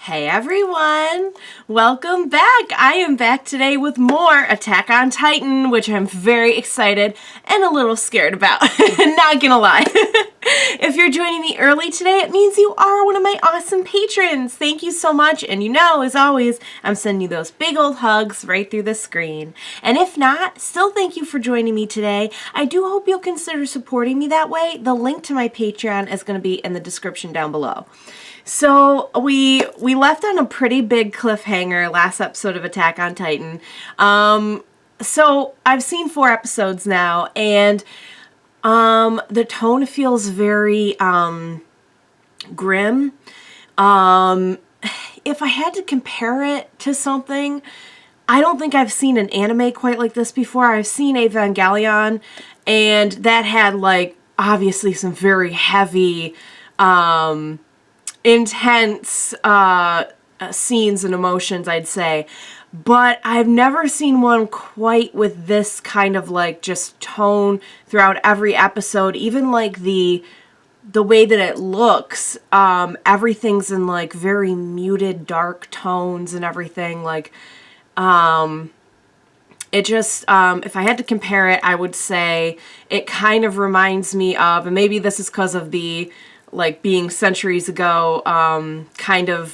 Hey everyone! Welcome back! I am back today with more Attack on Titan, which I'm very excited and a little scared about. Not gonna lie. If you're joining me early today, it means you are one of my awesome patrons. Thank you so much, and you know, as always, I'm sending you those big old hugs right through the screen. And if not, still thank you for joining me today. I do hope you'll consider supporting me that way. The link to my Patreon is going to be in the description down below. So we left on a pretty big cliffhanger last episode of Attack on Titan. So I've seen 4 episodes now, and the tone feels very grim. If I had to compare it to something, I don't think I've seen an anime quite like this before. I've seen Evangelion, and that had like obviously some very heavy intense scenes and emotions, I'd say. But I've never seen one quite with this kind of like just tone throughout every episode. Even like the way that it looks, everything's in like very muted dark tones and everything. Like it just, if I had to compare it, I would say it kind of reminds me of, and maybe this is because of the like being centuries ago kind of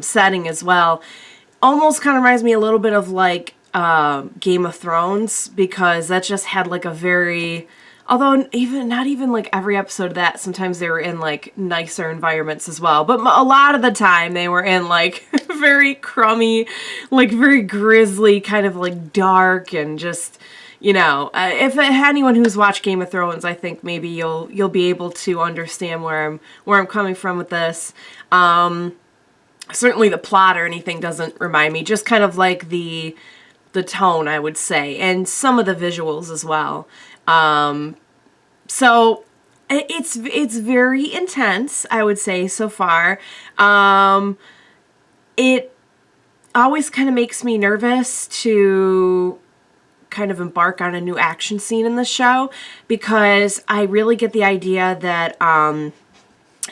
setting as well. Almost kind of reminds me a little bit of like Game of Thrones, because that just had like a very, although not even like every episode of that, sometimes they were in like nicer environments as well, but a lot of the time they were in like very crummy, like very grisly, kind of like dark, and just, you know, if anyone who's watched Game of Thrones, I think maybe you'll be able to understand where I'm coming from with this. Certainly the plot or anything doesn't remind me, just kind of like the tone, I would say, and some of the visuals as well. So it's very intense, I would say, so far. It always kind of makes me nervous to kind of embark on a new action scene in the show, because I really get the idea that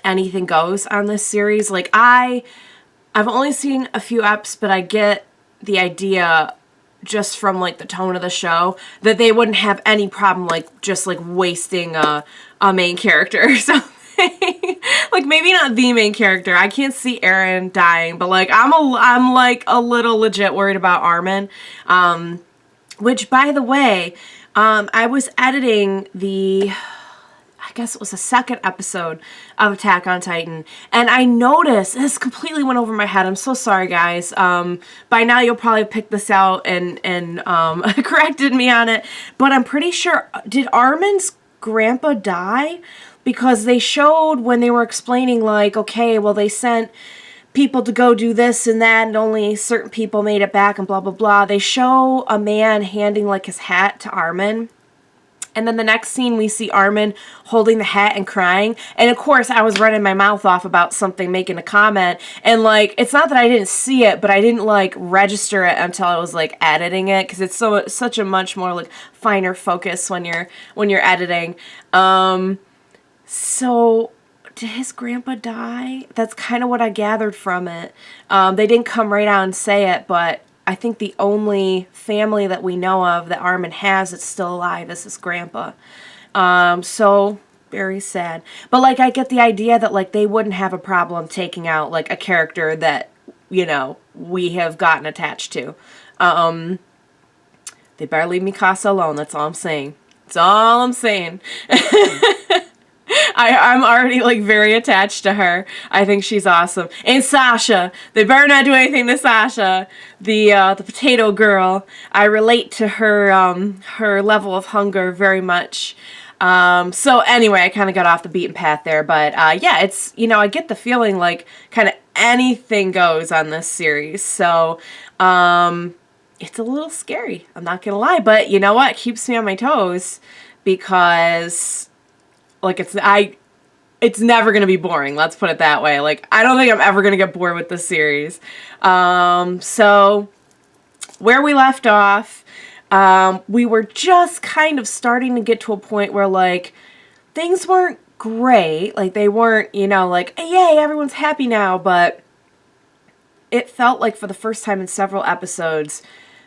anything goes on this series. Like I've only seen a few eps, but I get the idea just from like the tone of the show that they wouldn't have any problem like just like wasting a main character or something. Like maybe not the main character. I can't see Eren dying, but like I'm like a little legit worried about Armin. Which, by the way, I was editing I guess it was the second episode of Attack on Titan, and I noticed, this completely went over my head, I'm so sorry guys, by now you'll probably pick this out and corrected me on it, but I'm pretty sure, did Armin's grandpa die? Because they showed when they were explaining, like, okay, well they sent people to go do this and that, and only certain people made it back, and blah, blah, blah. They show a man handing, like, his hat to Armin. And then the next scene, we see Armin holding the hat and crying. And, of course, I was running my mouth off about something, making a comment. And, like, it's not that I didn't see it, but I didn't, like, register it until I was, like, editing it. Because it's such a much more, like, finer focus when you're editing. So did his grandpa die? That's kind of what I gathered from it. They didn't come right out and say it, but I think the only family that we know of that Armin has that's still alive is his grandpa. So very sad. But like I get the idea that like they wouldn't have a problem taking out like a character that, you know, we have gotten attached to. They better leave Mikasa alone, that's all I'm saying. That's all I'm saying. I'm already, like, very attached to her. I think she's awesome. And Sasha. They better not do anything to Sasha, the potato girl. I relate to her, her level of hunger very much. So anyway, I kind of got off the beaten path there. But, yeah, it's, you know, I get the feeling like kind of anything goes on this series. So, it's a little scary. I'm not going to lie. But you know what? It keeps me on my toes because, like, it's never going to be boring. Let's put it that way. Like, I don't think I'm ever going to get bored with this series. So where we left off, we were just kind of starting to get to a point where, like, things weren't great. Like, they weren't, you know, like, yay, everyone's happy now, but it felt like for the first time in several episodes,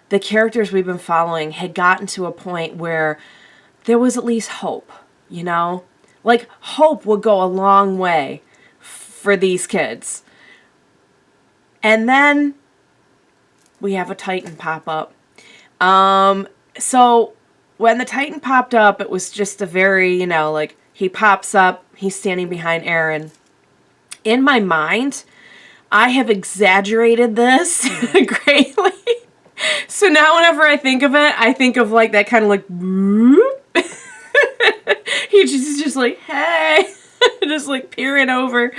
the characters we've been following had gotten to a point where there was at least hope, you know? Like, hope would go a long way for these kids. And then we have a Titan pop up. So when the Titan popped up, it was just a very, you know, like, he pops up, he's standing behind Eren. In my mind, I have exaggerated this greatly. So now whenever I think of it, I think of like that kind of like, whoop. He's just like, hey, just like peering over.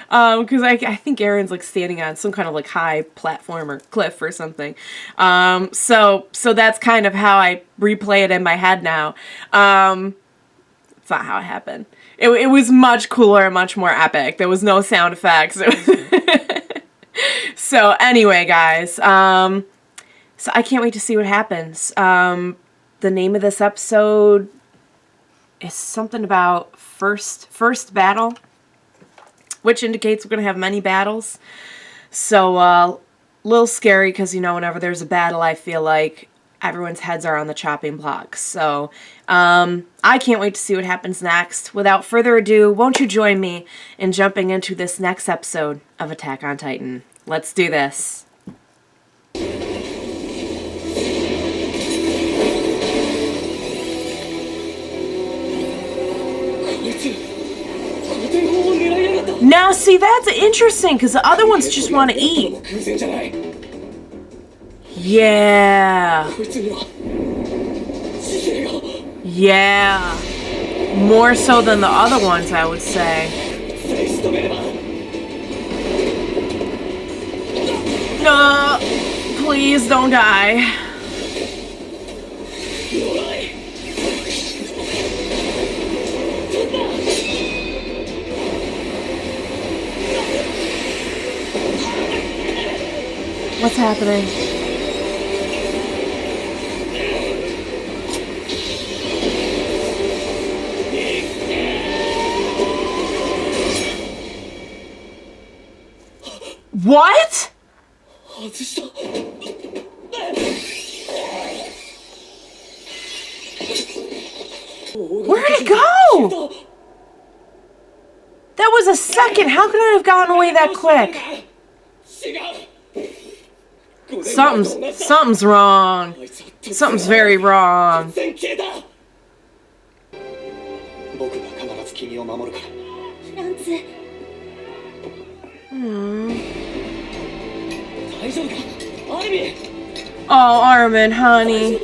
Because I think Eren's like standing on some kind of like high platform or cliff or something. So that's kind of how I replay it in my head now. It's not how it happened. It was much cooler and much more epic. There was no sound effects. So anyway, guys, so I can't wait to see what happens. The name of this episode is something about first battle, which indicates we're going to have many battles. So a little scary because, you know, whenever there's a battle, I feel like everyone's heads are on the chopping block. So I can't wait to see what happens next. Without further ado, won't you join me in jumping into this next episode of Attack on Titan? Let's do this. Now, see, that's interesting, because the other ones just want to eat. Yeah. Yeah. More so than the other ones, I would say. No, please don't die. What's happening? What? Where'd it go? That was a second. How could it have gotten away that quick? Something's wrong. Something's very wrong. Oh, Armin, honey.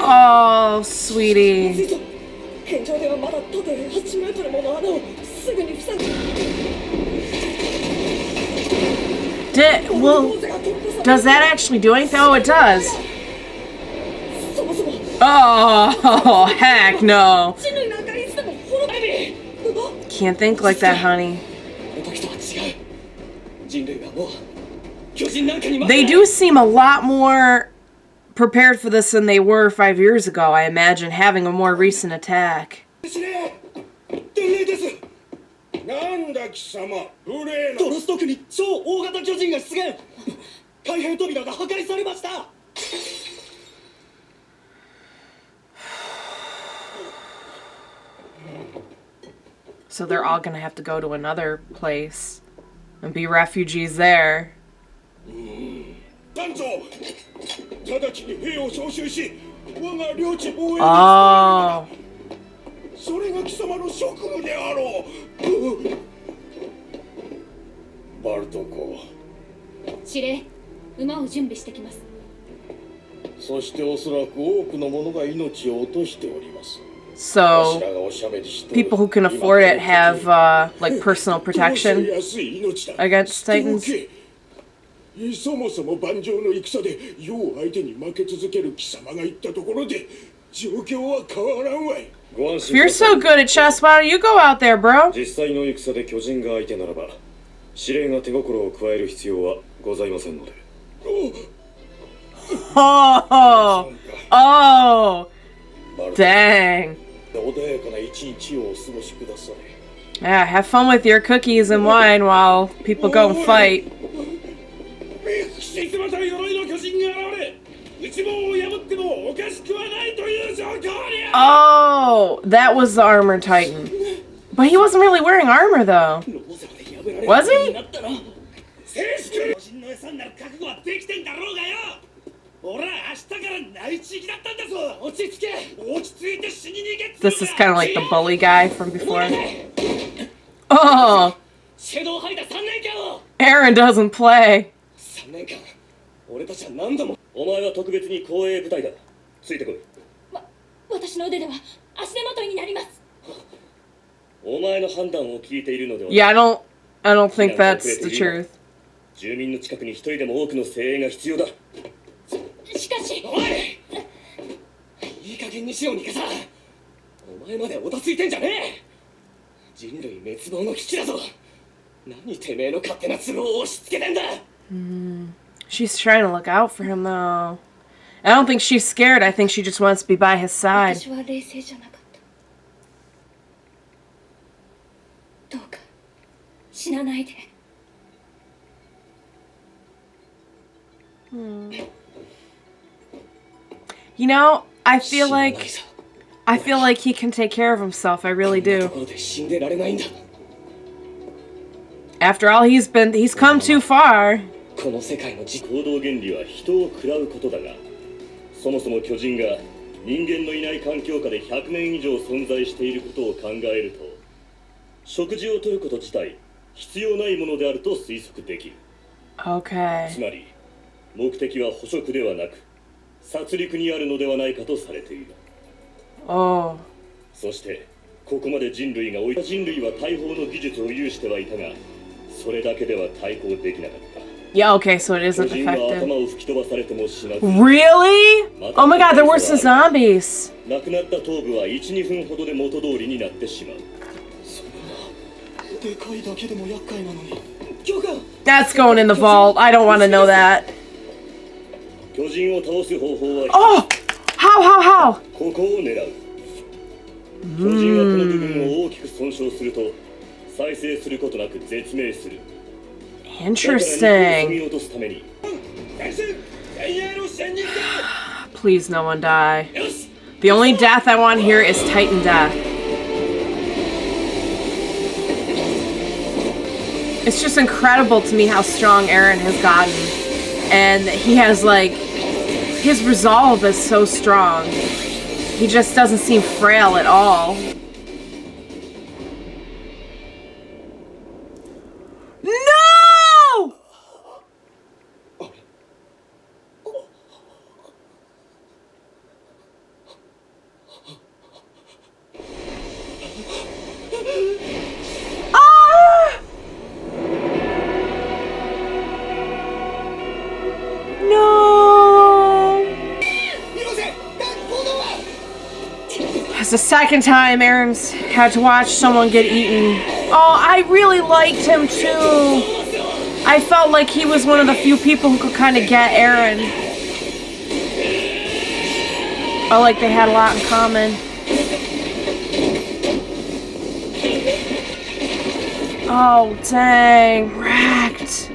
Oh, sweetie. Does that actually do anything? Oh, it does. Oh, heck no. Can't think like that, honey. They do seem a lot more prepared for this than they were 5 years ago, I imagine, having a more recent attack. So they're all gonna have to go to another place and be refugees there. Oh. So, people who can afford it have, like, personal protection against Titans. If you're so good at chess, why don't you go out there, bro? Oh, oh, dang. Yeah, have fun with your cookies and wine while people go and fight. Oh, that was the armored titan. But he wasn't really wearing armor, though. Was he? This is kind of like the bully guy from before. Oh! Aaron doesn't play. Yeah, I don't think that's the truth. 住民の近くに一人でも多くの精鋭が必要だ。しかし、おい！いい加減にしろ、ミカサ。お前までおたついてんじゃねえ。人類滅亡の危機だぞ。何てめえの勝手な都合を押し付けてんだ。She's trying to look out for him, though. I don't think she's scared. I think she just wants to be by his side. 私は冷静じゃなかった。どうか死なないで。You know, I feel like he can take care of himself. I really do. After all, he's come too far. この世界の行動原理は人を食らうことだが、そもそも巨人が人間のいない環境下で100年以上存在していることを考えると、食事をとること自体必要ないものであると推測できる。Okay. つまり目的は捕食ではなく殺戮にあるのではないかとされている。Oh. そしてここまで人類は大砲の技術を有してはいたが、それだけでは対抗できなかった。Yeah, okay, so it isn't 巨人が effective. 頭を吹き飛ばされても死なず。Really? Oh my god, they're worse than zombies. 亡くなった頭部は 1,2 分ほどで元通りになってしまう。そんなでかいだけでも厄介なのに。That's going in the vault. I don't want to know that. 巨人を倒す方法は Oh! How? ここを狙う。巨人はこの部分を大きく損傷すると再生することなく絶命する。Interesting. Please, no one die. The only death I want here is Titan death. It's just incredible to me how strong Eren has gotten. And he has, like, his resolve is so strong. He just doesn't seem frail at all. No! Ah! No! It's the second time Aaron's had to watch someone get eaten. Oh, I really liked him too. I felt like he was one of the few people who could kind of get Eren. Oh, like they had a lot in common. Oh, dang. Wrecked.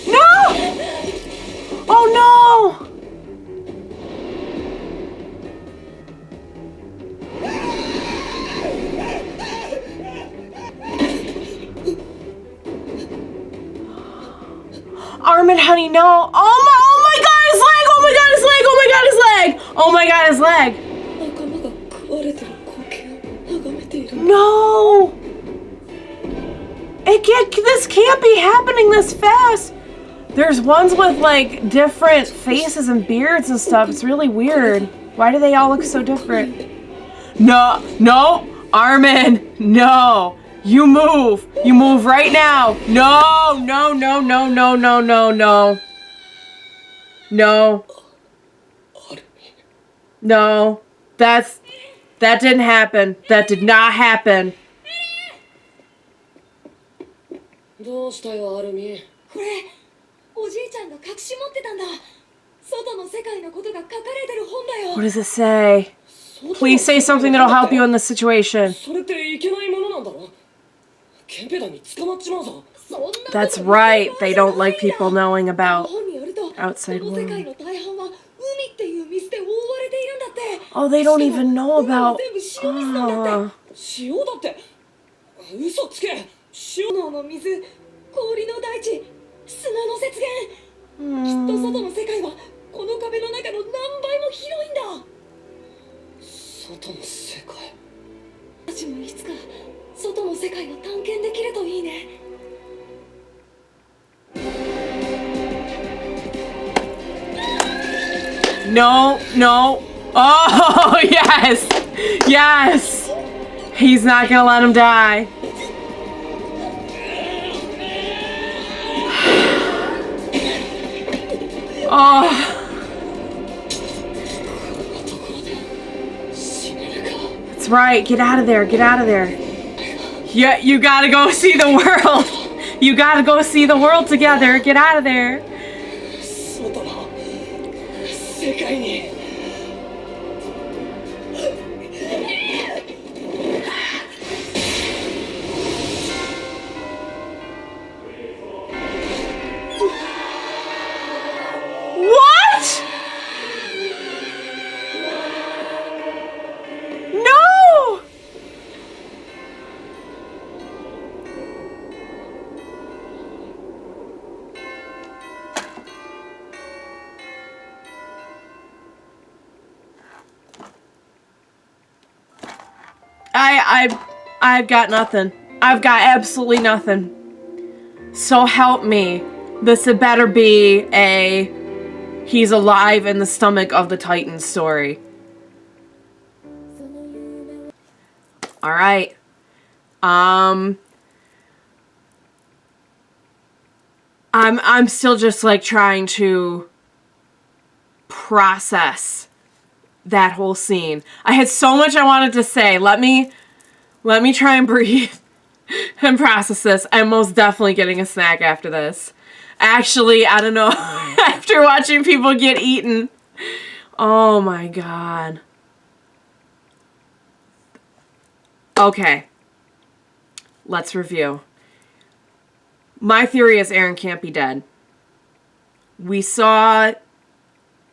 No! Oh, no! Armin, honey, no. Oh my god, his leg! Oh my god, his leg! Oh my god, his leg! Oh my god, his leg! No! This can't be happening this fast! There's ones with, like, different faces and beards and stuff. It's really weird. Why do they all look so different? No! Armin! No! You move! You move right now! No! No. That didn't happen. That did not happen. どうしたよ、アルミ。これ、おじいちゃんが隠し持ってたんだ。外の世界のことが書かれてる本だよ。 What does it say? Please say something that'll help you in this situation. それっていけないものなんだろ。ケンペダに捕まっちまうぞ。 That's right. They don't like people knowing about 本によると outside この世界 world. の大半は海っていう水で覆われているんだって。 Oh, they don't even know about... 全部塩水なんだって。 塩だって。嘘つけ。塩炎の水、氷の大地、砂の雪原。きっと外の世界はこの壁の中の何倍も広いんだ。 外の世界。 私もいつか外の世界を探検できるといいね。 No, no. Oh, yes. Yes. He's not gonna let him die. Oh. That's right. Get out of there. Get out of there. Yeah, you gotta go see the world. You gotta go see the world together. Get out of there. 外の世界に。 What? No! I've got nothing. I've got absolutely nothing. So help me. This had better be a he's alive in the stomach of the Titan story. Alright. I'm still just like trying to process that whole scene. I had so much I wanted to say. Let me try and breathe and process this. I'm most definitely getting a snack after this. Actually, I don't know. After watching people get eaten. Oh my god. Okay. Let's review. My theory is Eren can't be dead. We saw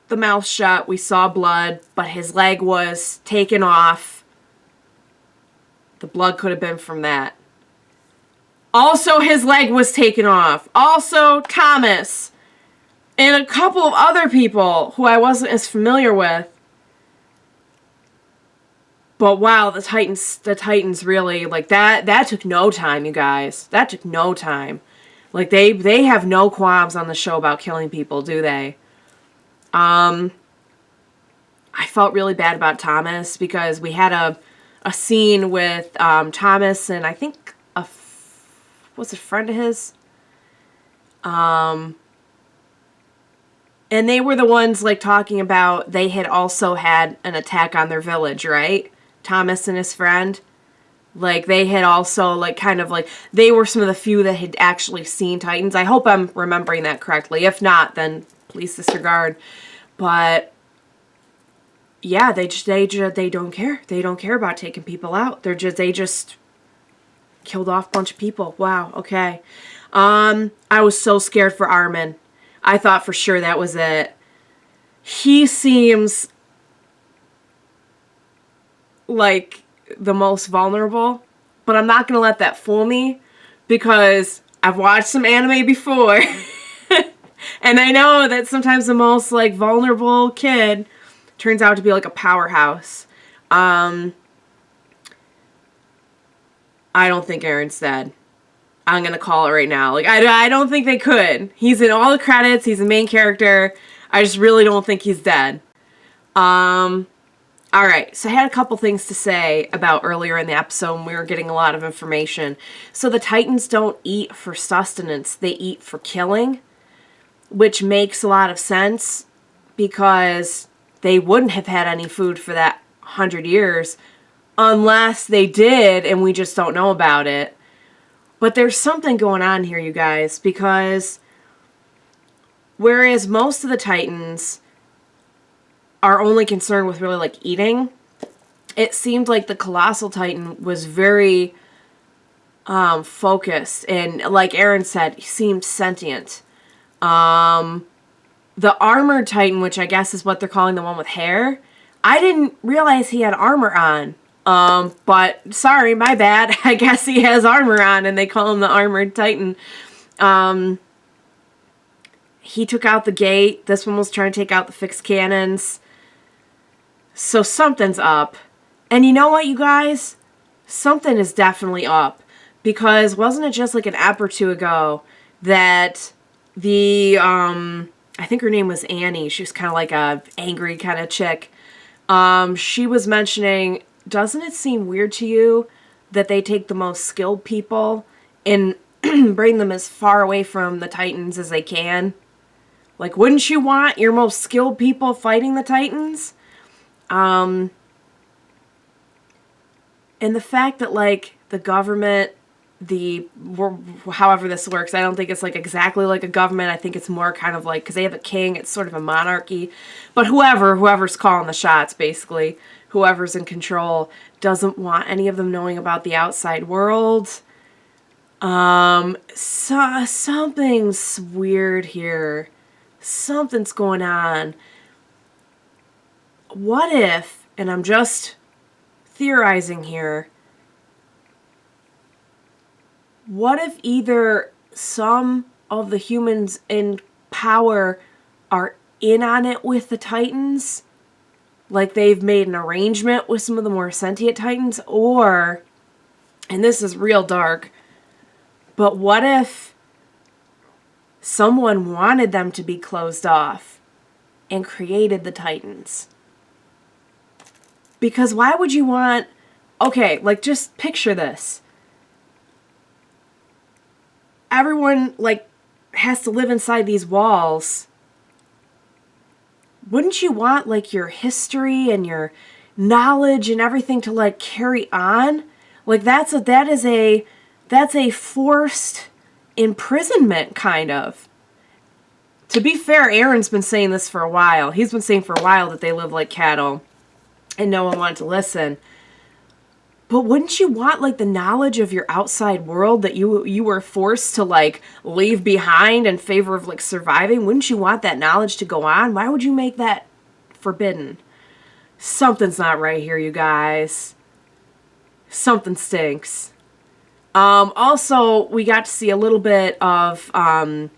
the mouth shut, we saw blood, but his leg was taken off. The blood could have been from that. Also, his leg was taken off. Also, Thomas. And a couple of other people who I wasn't as familiar with. But wow, the Titans really, like, that took no time, you guys. That took no time. Like, they have no qualms on the show about killing people, do they? I felt really bad about Thomas because we had a scene with Thomas and I think was it a friend of his? And they were the ones like talking about they had also had an attack on their village, right? Thomas and his friend. Like they had also like kind of like they were some of the few that had actually seen Titans. I hope I'm remembering that correctly. If not, then please disregard. But yeah, they don't care. They don't care about taking people out. They just killed off a bunch of people. Wow, okay. I was so scared for Armin. I thought for sure that was it. He seems like the most vulnerable, but I'm not going to let that fool me because I've watched some anime before and I know that sometimes the most like vulnerable kid turns out to be like a powerhouse. I don't think Eren's dead. I'm going to call it right now. Like, I don't think they could. He's in all the credits. He's the main character. I just really don't think he's dead. Alright, so I had a couple things to say about earlier in the episode when we were getting a lot of information. So the Titans don't eat for sustenance. They eat for killing, which makes a lot of sense because they wouldn't have had any food for that 100 years unless they did and we just don't know about it. But there's something going on here, you guys, because whereas most of the Titans are only concerned with really like eating. It seemed like the Colossal Titan was very focused, and like Aaron said, he seemed sentient. The Armored Titan, which I guess is what they're calling the one with hair, I didn't realize he had armor on. But sorry, my bad. I guess he has armor on and they call him the Armored Titan. He took out the gate. This one was trying to take out the fixed cannons. So something's up. And you know what, you guys? Something is definitely up. Because wasn't it just like an app or two ago that the, I think her name was Annie. She was kind of like a angry kind of chick. She was mentioning, doesn't it seem weird to you that they take the most skilled people and bring them as far away from the Titans as they can? Like, wouldn't you want your most skilled people fighting the Titans? And the fact that, like, the government, however this works, I don't think it's, like, exactly like a government. I think it's more kind of like, because they have a king, it's sort of a monarchy. But whoever's calling the shots, basically, whoever's in control, doesn't want any of them knowing about the outside world. Something's weird here. Something's going on. What if, and I'm just theorizing here, what if either some of the humans in power are in on it with the Titans, like they've made an arrangement with some of the more sentient Titans, or, and this is real dark, but what if someone wanted them to be closed off and created the Titans? Because why would you want... Okay, like, just picture this. Everyone, like, has to live inside these walls. Wouldn't you want, like, your history and your knowledge and everything to, like, carry on? Like, that's a forced imprisonment, kind of. To be fair, Aaron's been saying this for a while. He's been saying for a while that they live like cattle. And no one wanted to listen. But wouldn't you want, like, the knowledge of your outside world that you were forced to, like, leave behind in favor of, like, surviving? Wouldn't you want that knowledge to go on? Why would you make that forbidden? Something's not right here, you guys. Something stinks. Also, we got to see a little bit of my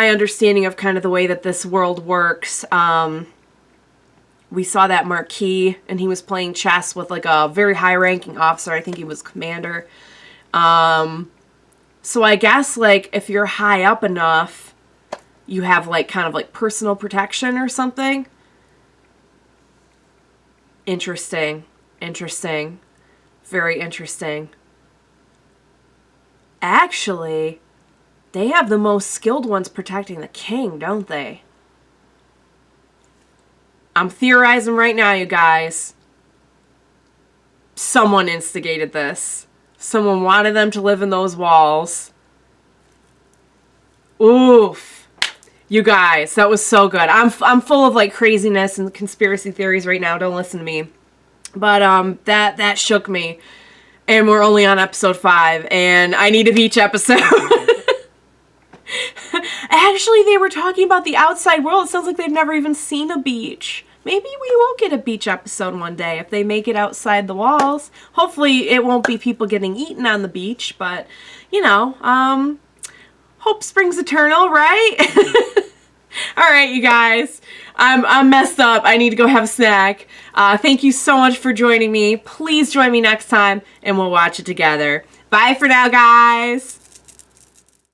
understanding of kind of the way that this world works. We saw that Marquis, and he was playing chess with, like, a very high-ranking officer. I think he was commander. So I guess, like, if you're high up enough, you have, like, kind of, like, personal protection or something. Interesting. Interesting. Very interesting. Actually, they have the most skilled ones protecting the king, don't they? I'm theorizing right now, you guys. Someone instigated this. Someone wanted them to live in those walls. Oof. You guys, that was so good. I'm full of, like, craziness and conspiracy theories right now. Don't listen to me. But that shook me. And we're only on episode 5, and I need a beach episode. Actually, they were talking about the outside world. It sounds like they've never even seen a beach. Maybe we will get a beach episode one day if they make it outside the walls. Hopefully it won't be people getting eaten on the beach, but, you know, hope springs eternal, right? All right, you guys. I'm messed up. I need to go have a snack. Thank you so much for joining me. Please join me next time, and we'll watch it together. Bye for now, guys.